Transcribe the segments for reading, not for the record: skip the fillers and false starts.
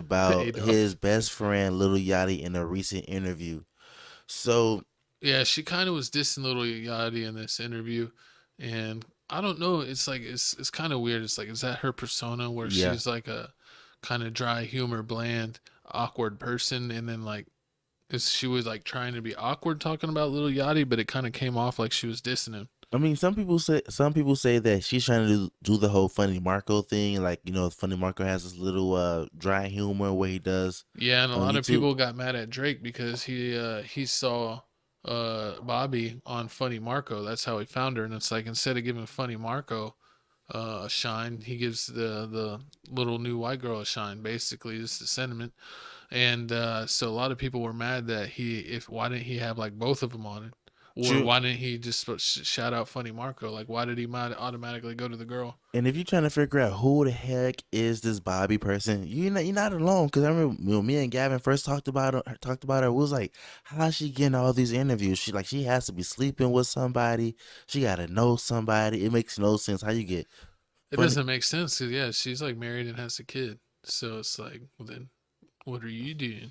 talked about his Adolf. best friend Lil Yachty in a recent interview. So Yeah, she kind of was dissing Little Yachty in this interview, and I don't know. It's like it's kind of weird. It's like, is that her persona where yeah, she's like a kind of dry humor, bland, awkward person, and then like is she was like trying to be awkward talking about Little Yachty, but it kind of came off like she was dissing him. I mean, some people say that she's trying to do the whole Funny Marco thing. Like, Funny Marco has this little dry humor where he does Yeah, and a on lot of YouTube. people got mad at Drake because he saw Bobby on Funny Marco. That's how he found her, and it's like instead of giving Funny Marco a shine, he gives the little new white girl a shine. Basically, this is the sentiment, and so a lot of people were mad that he if why didn't he have like both of them on it, or True. why didn't he just shout out Funny Marco? Like why did he automatically go to the girl? And if you're trying to figure out who the heck is this Bobby person, you're not alone. Because I remember when me and Gavin first talked about her, it was like, how's she getting all these interviews? She has to be sleeping with somebody. She got to know somebody. It makes no sense how you get It funny. doesn't make sense because yeah, she's like married and has a kid, so it's like, well, then what are you doing?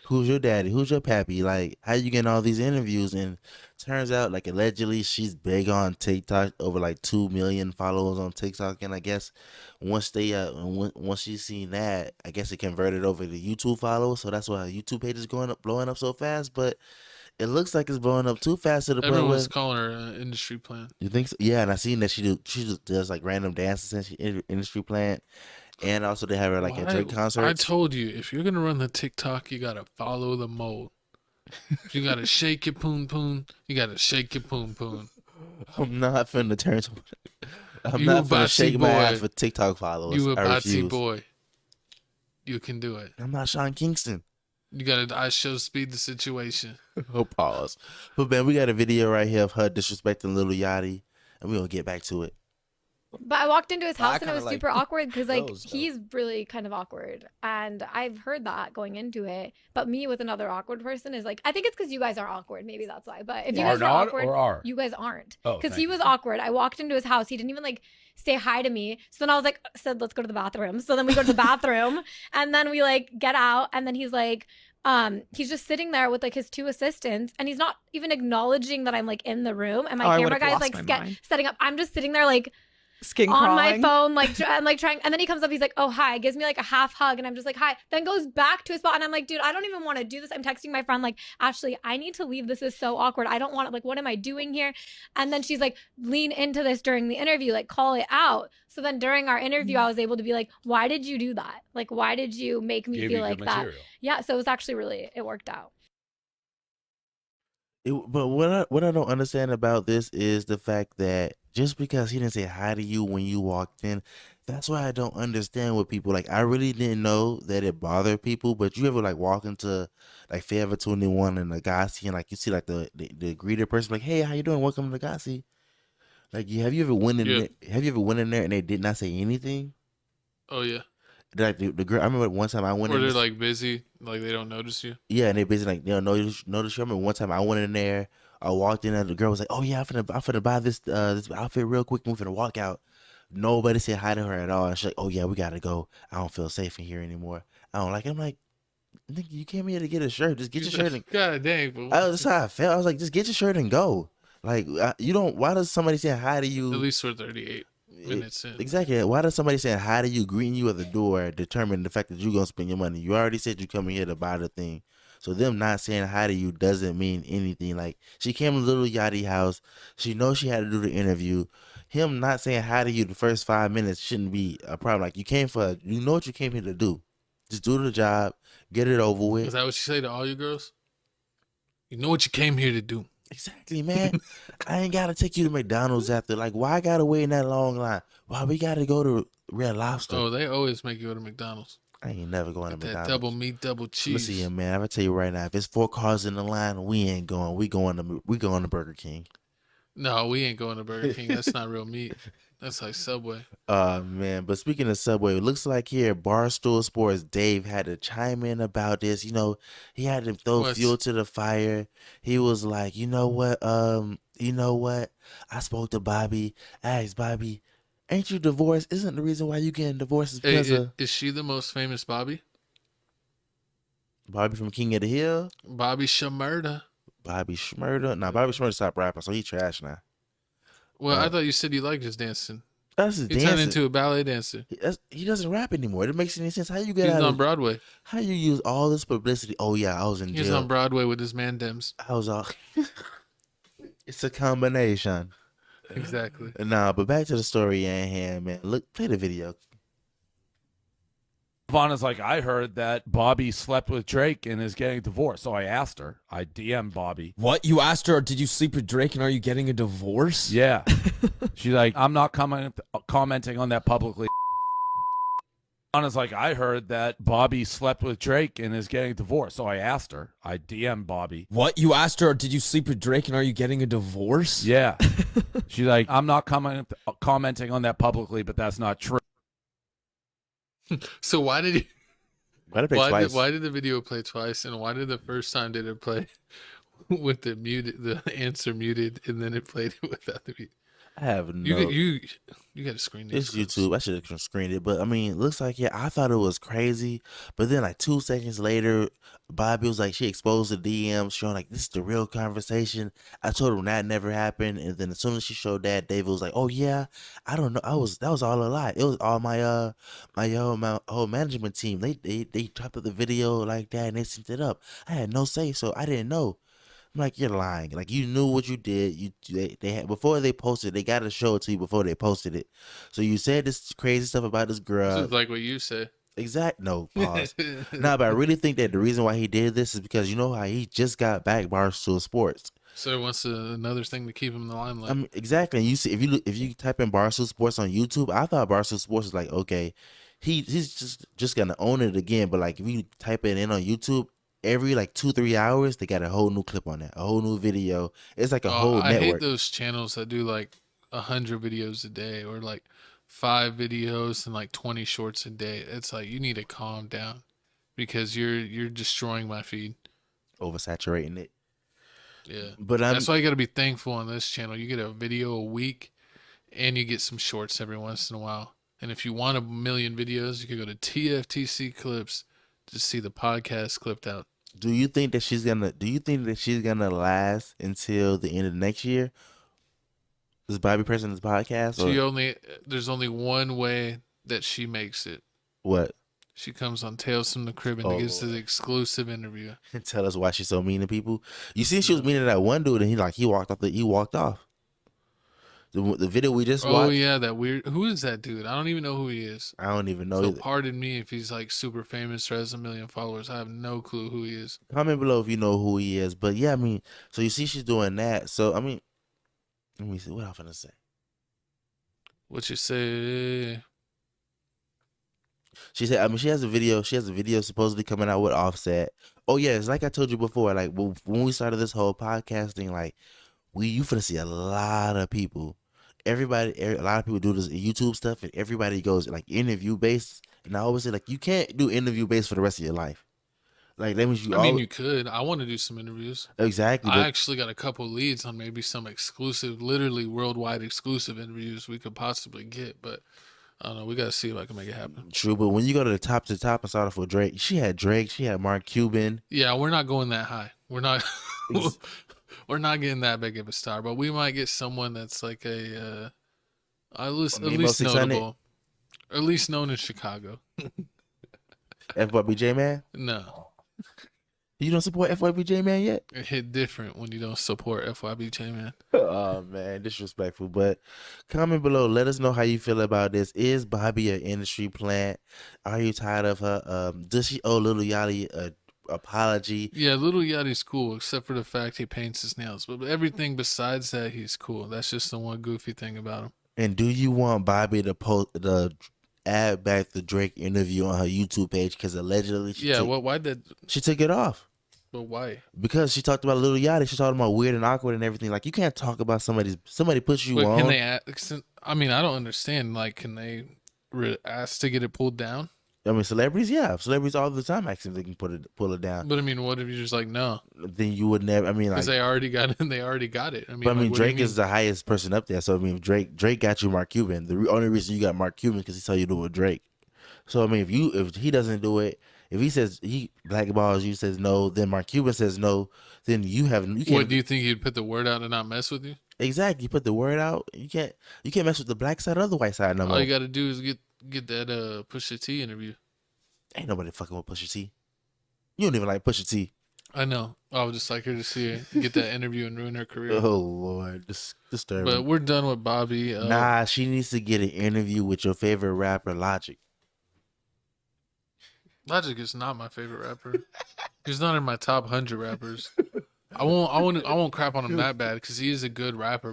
Who's your daddy? Who's your pappy? Like, how you getting all these interviews? And turns out, like, allegedly, she's big on TikTok, over like 2 million followers on TikTok. And I guess once she's seen that, I guess it converted over to YouTube followers. So that's why her YouTube page is going up, blowing up so fast. But it looks like it's blowing up too fast to the point Everyone's where calling her an industry plant. you think so? Yeah, and I seen that she just does like random dances and she industry plant, and also they have her like at Why? Drake I concerts. told you, if you're gonna run the TikTok, you gotta follow the mold. You gotta shake your poon poon. You gotta shake your poon poon. I'm not finna turn. I'm You a not finna botsy shake my ass boy. for TikTok followers. You a I botsy refuse. boy. You can do it. I'm not Sean Kingston. You gotta I show speed the situation. Oh, pause. But man, we got a video right here of her disrespecting Lil Yachty, and we gonna get back to it. But I walked into his I house and it kind of was like super awkward because like those. Though. he's really kind of awkward, and I've heard that going into it. But me with another awkward person is like, I think it's because you guys are awkward. Maybe that's why. But if you Are guys are not awkward, or are? you guys aren't. Oh, Because thank he you. was awkward. I walked into his house. He didn't even like say hi to me. So then I was like, said, let's go to the bathroom. So then we go to the bathroom, and then we like get out, and then he's like. He's just sitting there with like his two assistants, and he's not even acknowledging that I'm like in the room, and my I camera would've guy's lost like my mind. setting up. I'm just sitting there like Skin on my crawling. phone, like I'm like trying, and then he comes up, he's like, "Oh hi," gives me like a half hug, and I'm just like, "Hi," then goes back to his spot, and I'm like, "Dude, I don't even want to do this." I'm texting my friend like, "Ashley, I need to leave. This is so awkward. I don't want it. Like, what am I doing here?" And then she's like, "Lean into this during the interview, like call it out." So then during our interview, I was able to be like, "Why did you do that? Like, why did you make me Give feel you like good that?" material. Yeah, so it was actually really, it worked out. But what I don't understand about this is the fact that just because he didn't say hi to you when you walked in, that's why I don't understand what people like. I really didn't know that it bothered people. But you ever like walk into like Forever 21 and Legacy, and like you see like the greeter person like, "Hey, how you doing? Welcome to Legacy." Like, have you ever went in Yeah. there? Have you ever went in there and they did not say anything? Oh yeah. Like the girl, I remember one time I went Or in. they're like busy, like they don't notice you. Yeah, and they basically like, notice. I remember one time I went in there, I walked in, and the girl was like, "Oh yeah, I'm finna buy this outfit real quick. And we're finna walk out." Nobody said hi to her at all, and she's like, "Oh yeah, we gotta go. I don't feel safe in here anymore. I don't like it." I'm like, "Nigga, you came here to get a shirt. Just get your shirt." And God dang, but that's how I felt. I was like, "Just get your shirt and go." Like, you don't. Why does somebody say hi to at you? least we're 38 minutes in. Exactly. Why does somebody saying hi to you, greeting you at the door, determine the fact that you're gonna spend your money? You already said you coming here to buy the thing, so them not saying hi to you doesn't mean anything. Like, she came to Little Yachty house, she knows she had to do the interview. Him not saying hi to you the first 5 minutes shouldn't be a problem. Like, you know what you came here to do. Just do the job, get it over Is with. that what you say to all you girls? You know what you came here to do. Exactly, man. I ain't gotta take you to McDonald's after. Like, why I gotta wait in that long line? Why we gotta go to Red Lobster? Oh, they always make you go to McDonald's. I ain't never going to That McDonald's. double meat, double cheese. Listen, man, I'm gonna tell you right now. If it's 4 cars in the line, we ain't going. We going to Burger King. No, we ain't going to Burger King. That's not real meat. That's like Subway. Man. But speaking of Subway, it looks like here Barstool Sports Dave had to chime in about this. He had to throw What? fuel to the fire. He was like, you know what? I spoke to Bobby. I asked Bobby, ain't you divorced? Isn't the reason why you getting divorced is Hey, because of is she the most famous Bobby? Bobby from King of the Hill. Bobby Shmurda. Bobby Shmurda. Nah, Bobby Shmurda stopped rapping, so he trash now. Well, I thought you said you liked his dancing. That's his He turned dancing. into a ballet dancer. He doesn't rap anymore. It doesn't make any sense. How you get He's out on of Broadway. How you use all this publicity? Oh yeah, I was in He's jail. on Broadway with his man Dems. I was all. It's a combination. Exactly. Nah, but back to the story at hand, man. Look, play the video. Vanna's like, I heard that Bobby slept with Drake and is getting divorced. So I asked her. I DM'd Bobby. What? You asked her, did you sleep with Drake and are you getting a divorce? Yeah. She's like, I'm not commenting on that publicly. Vanna's like, I heard that Bobby slept with Drake and is getting divorced. So I asked her. I DM'd Bobby. What? You asked her, did you sleep with Drake and are you getting a divorce? Yeah. She's like, I'm not commenting on that publicly, but that's not true. So why did he? Why did it play twice? Why did the video play twice? And why did the first time did it play with the muted, the answer muted, and then it played it without the mute? I have no. You got to screen It's these. YouTube. I should have screened it, but I mean, it looks like I thought it was crazy, but then like 2 seconds later, Bobby was like, she exposed the DMs, showing like this is the real conversation. I told him that never happened, and then as soon as she showed that, David was like, oh yeah, I don't know, that was all a lie. It was all my whole management team. They chopped up the video like that and they sent it up. I had no say, so I didn't know. I'm like, you're lying. Like, you knew what you did. They had before they posted. They got to show it to you before they posted it. So you said this crazy stuff about this girl. This is like what you say. No, pause. Nah, but I really think that the reason why he did this is because you know how he just got back Barstool Sports. So he wants another thing to keep him in the limelight. I mean, exactly. And you see, if you type in Barstool Sports on YouTube, I thought Barstool Sports was like, okay, he's just gonna own it again. But like, if you type it in on YouTube, every like 2-3 hours, they got a whole new clip on that, a whole new video. It's like a whole I network. hate those channels that do like 100 videos a day or like 5 videos and like 20 shorts a day. It's like you need to calm down because you're destroying my feed. Oversaturating it. Yeah, but that's why you got to be thankful on this channel. You get a video a week, and you get some shorts every once in a while. And if you want 1 million videos, you can go to TFTC Clips to see the podcast clipped out. Do you think that she's gonna last until the end of next year? Is Bobby President's podcast? There's only one way that she makes it. What? She comes on Tales from the Crib and gives the exclusive interview. Tell us why she's so mean to people. You see, she was mean to that one dude, and he walked off. The video we just watched. Oh yeah, that weird. Who is that dude? I don't even know who he is. I don't even know. So either. pardon me if he's like super famous or has 1 million followers. I have no clue who he is. Comment below if you know who he is. But yeah, I mean, so you see, she's doing that. So I mean, let me see what I'm gonna say. What you say? She said, I mean, she has a video supposedly coming out with Offset. Oh yeah, it's like I told you before. Like when we started this whole podcasting, like you finna see a lot of people. A lot of people do this YouTube stuff, and everybody goes like interview based. And I always say, like, you can't do interview based for the rest of your life. Like that means you could. I want to do some interviews. Exactly. I actually got a couple leads on maybe some exclusive, literally worldwide exclusive interviews we could possibly get, but I don't know. We gotta see if I can make it happen. True, but when you go to the top and start off with Drake, she had Mark Cuban. Yeah, we're not going that high. We're not. We're not getting that big of a star, but we might get someone that's like at least notable, or at least known in Chicago. FYBJ man? No. You don't support FYBJ man yet? It hit different when you don't support FYBJ man. Oh man, disrespectful. But comment below. Let us know how you feel about this. Is Bobby an industry plant? Are you tired of her? Does she owe Lil Yachty a apology? Yeah, Lil Yachty's cool, except for the fact he paints his nails. But everything besides that, he's cool. That's just the one goofy thing about him. And do you want Bobby to add back the Drake interview on her YouTube page? Because allegedly she took it off. But why? Because she talked about Lil Yachty. She talked about weird and awkward and everything. Like, you can't talk about somebody puts you on. Can they I mean, I don't understand. Like, can they ask to get it pulled down? I mean, celebrities all the time ask if they can pull it down. But I mean, what if you're just like, no? Then you would never. I mean, like, because they already got it. They already got it. I mean, but I mean, Drake is the highest person up there. So I mean, Drake got you Mark Cuban. The only reason you got Mark Cuban because he saw you do it with Drake. So I mean, if he doesn't do it, If he says he blackballs you, says no, then Mark Cuban says no, then you can't. What do you think he'd put the word out and not mess with you? Exactly. You put the word out. You can't mess with the black side or the white side no more. All you got to do is get that Pusha T interview. Ain't nobody fucking with Pusha T. You don't even like Pusha T. I know. I would just like her to see her get that interview and ruin her career. Oh Lord, disturbing. But we're done with Bobby. Nah, she needs to get an interview with your favorite rapper, Logic. Logic is not my favorite rapper. He's not in my top 100 rappers. I won't crap on him that bad because he is a good rapper.